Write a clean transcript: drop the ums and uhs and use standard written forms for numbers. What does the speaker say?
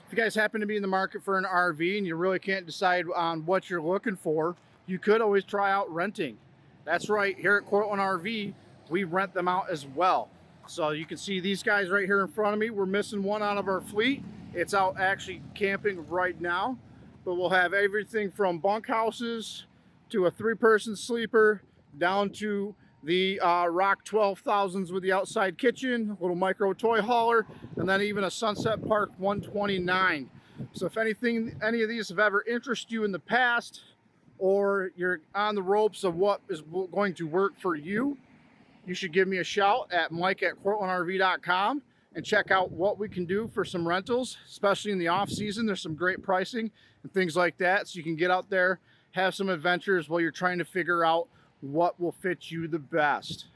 If you guys happen to be in the market for an RV and you really can't decide on what you're looking for, you could always try out renting. That's right, here at Cortland RV, we rent them out as well. So you can see these guys right here in front of me. We're missing one out of our fleet. It's out actually camping right now. But we'll have everything from bunkhouses to a 3-person sleeper down to the Rock 12,000s with the outside kitchen, a little micro toy hauler, and then even a Sunset Park 129. So if any of these have ever interested you in the past, or you're on the ropes of what is going to work for you, you should give me a shout at mike@cortlandrv.com and check out what we can do for some rentals, especially in the off season. There's some great pricing and things like that, so you can get out there, have some adventures while you're trying to figure out what will fit you the best.